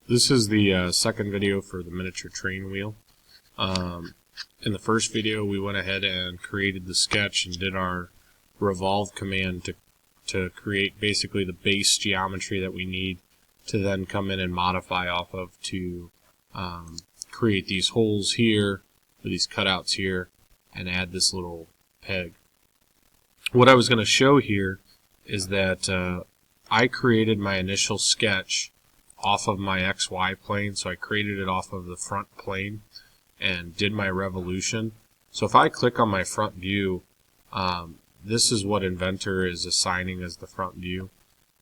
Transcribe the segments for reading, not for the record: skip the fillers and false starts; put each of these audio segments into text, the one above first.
This is the second video for the miniature train wheel. In the first video we went ahead and created the sketch and did our revolve command to create basically the base geometry that we need to then come in and modify off of to create these holes here, or these cutouts here, and add this little peg. What I was going to show here is that I created my initial sketch off of my XY plane, so I created it off of the front plane and did my revolution. So if I click on my front view, this is what Inventor is assigning as the front view.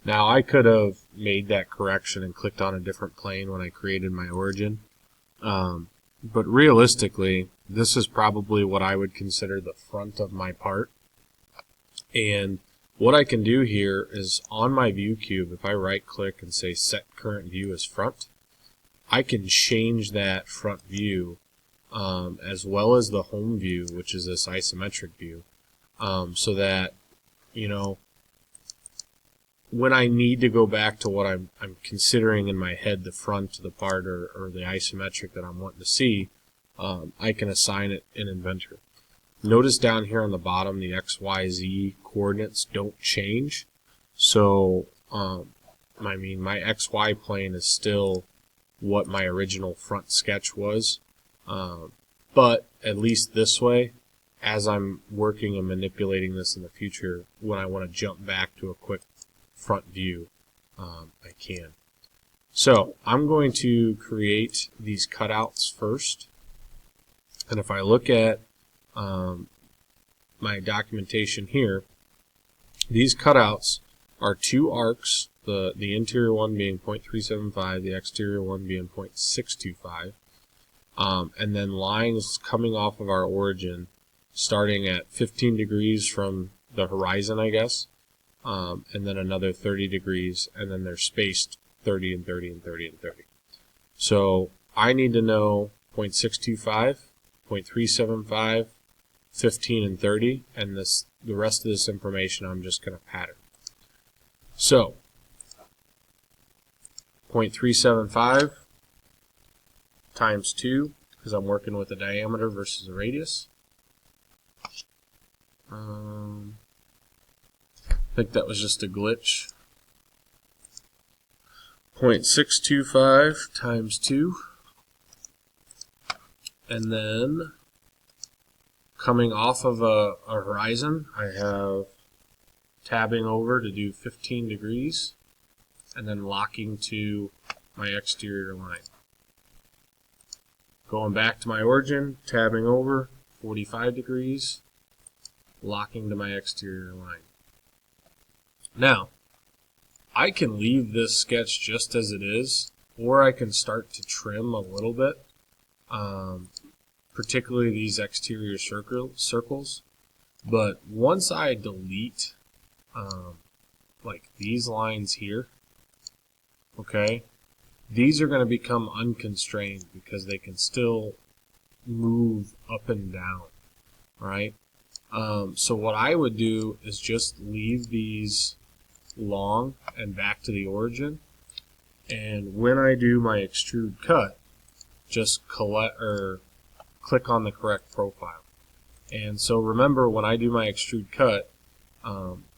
Now I could have made that correction and clicked on a different plane when I created my origin, but realistically this is probably what I would consider the front of my part. And what I can do here is on my view cube, if I right click and say set current view as front, I can change that front view as well as the home view, which is this isometric view, so that, you know, when I need to go back to what I'm considering in my head, the front of the part or the isometric that I'm wanting to see, I can assign it in Inventor. Notice down here on the bottom the XYZ coordinates don't change. So I mean, my XY plane is still what my original front sketch was, but at least this way, as I'm working and manipulating this in the future, when I want to jump back to a quick front view, I can. So I'm going to create these cutouts first, and if I look at my documentation here, these cutouts are two arcs, the interior one being 0.375, the exterior one being 0.625, and then lines coming off of our origin starting at 15 degrees from the horizon, I guess, and then another 30 degrees, and then they're spaced 30 and 30 and 30 and 30. So I need to know 0.625, 0.375, 15 and 30, and the rest of this information I'm just going to pattern. So 0.375 times 2, because I'm working with a diameter versus a radius. I think that was just a glitch. 0.625 times 2, and then coming off of a horizon, I have tabbing over to do 15 degrees, and then locking to my exterior line. Going back to my origin, tabbing over, 45 degrees, locking to my exterior line. Now, I can leave this sketch just as it is, or I can start to trim a little bit, particularly these exterior circles. But once I delete like these lines here, okay, these are going to become unconstrained because they can still move up and down, right? So what I would do is just leave these long and back to the origin, and when I do my extrude cut, just click on the correct profile. And so remember, when I do my extrude cut,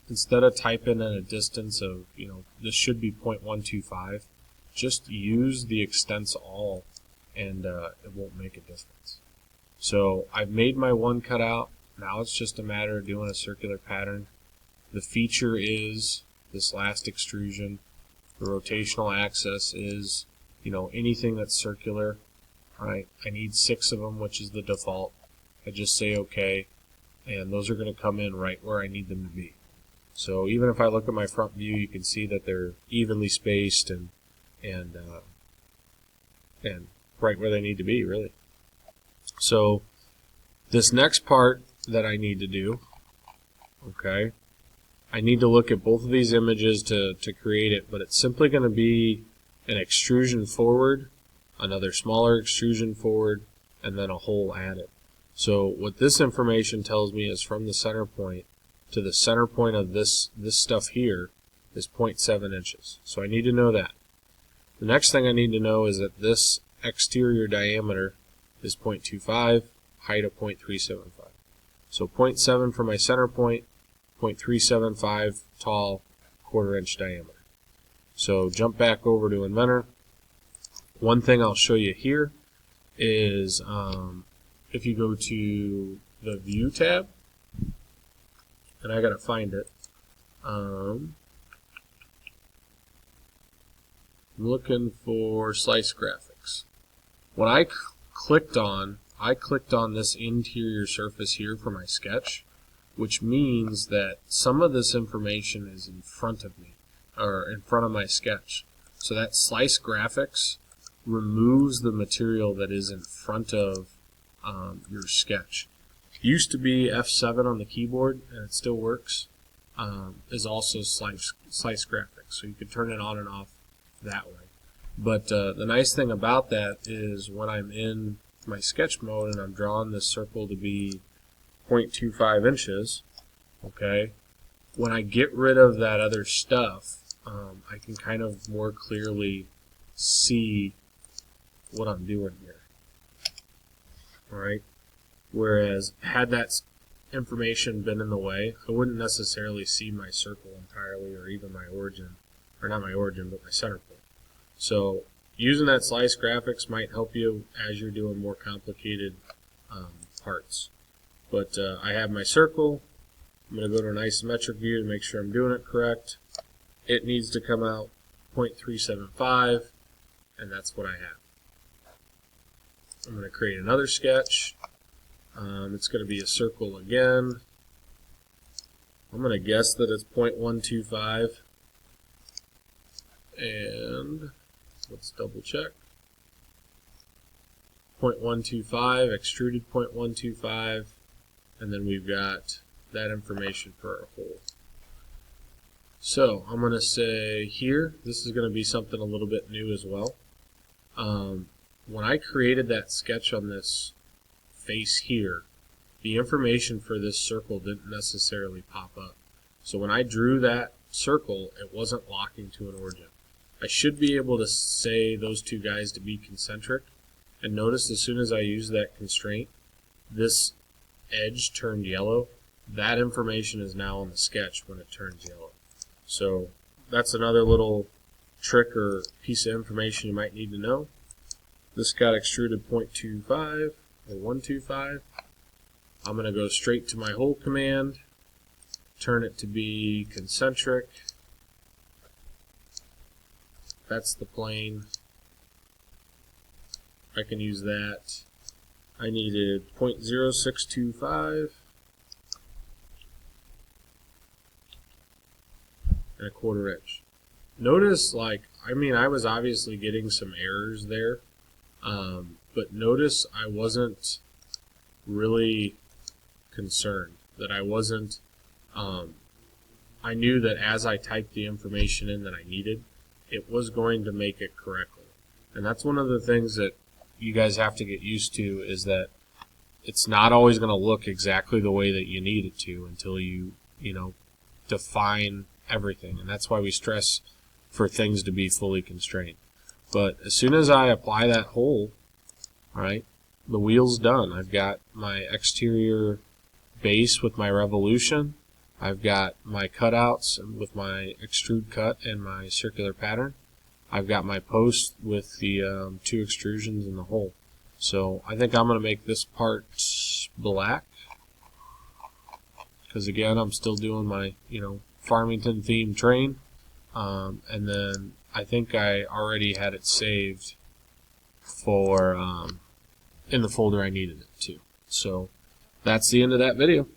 instead of typing in a distance of, you know, this should be 0.125, just use the extents all, and it won't make a difference. So I've made my one cutout. Now it's just a matter of doing a circular pattern. The feature is this last extrusion. The rotational axis is, you know, anything that's circular. Right, I need 6 of them, which is the default. I just say OK, and those are going to come in right where I need them to be. So even if I look at my front view, you can see that they're evenly spaced and right where they need to be, really. So this next part that I need to do, okay, I need to look at both of these images to create it, but it's simply going to be an extrusion forward, another smaller extrusion forward, and then a hole added. So what this information tells me is from the center point to the center point of this stuff here is 0.7 inches. So I need to know that. The next thing I need to know is that this exterior diameter is 0.25, height of 0.375. So 0.7 for my center point, 0.375 tall, 1/4 inch diameter. So jump back over to Inventor. One thing I'll show you here is if you go to the View tab, and I gotta find it. I'm looking for Slice Graphics. When I clicked on this interior surface here for my sketch, which means that some of this information is in front of me, or in front of my sketch. So that Slice Graphics removes the material that is in front of your sketch. Used to be F7 on the keyboard, and it still works, is also Slice Graphics. So you can turn it on and off that way. But the nice thing about that is when I'm in my sketch mode and I'm drawing this circle to be 0.25 inches, okay, when I get rid of that other stuff, I can kind of more clearly see what I'm doing here. Alright? Whereas, had that information been in the way, I wouldn't necessarily see my circle entirely, or even my origin, or not my origin, but my center point. So, using that Slice Graphics might help you as you're doing more complicated parts. But I have my circle. I'm going to go to an isometric view to make sure I'm doing it correct. It needs to come out 0.375, and that's what I have. I'm going to create another sketch. It's going to be a circle again. I'm going to guess that it's 0.125, and let's double check. 0.125, extruded 0.125, and then we've got that information for our hole. So I'm going to say here, this is going to be something a little bit new as well. When I created that sketch on this face here, the information for this circle didn't necessarily pop up. So when I drew that circle, it wasn't locking to an origin. I should be able to say those two guys to be concentric, and notice as soon as I use that constraint, this edge turned yellow. That information is now on the sketch when it turns yellow. So that's another little trick or piece of information you might need to know. This got extruded 0.25 or 125. I'm going to go straight to my hole command, turn it to be concentric. That's the plane. I can use that. I needed 0.0625 and 1/4 inch. Notice, I was obviously getting some errors there, but notice I wasn't really concerned. That I wasn't, I knew that as I typed the information in that I needed, it was going to make it correctly. And that's one of the things that you guys have to get used to, is that it's not always going to look exactly the way that you need it to until you define everything. And that's why we stress for things to be fully constrained. But as soon as I apply that hole, alright, the wheel's done. I've got my exterior base with my revolution. I've got my cutouts with my extrude cut and my circular pattern. I've got my post with the 2 extrusions in the hole. So I think I'm going to make this part black, because again, I'm still doing my Farmington themed train, and then I think I already had it saved for in the folder I needed it to. So that's the end of that video.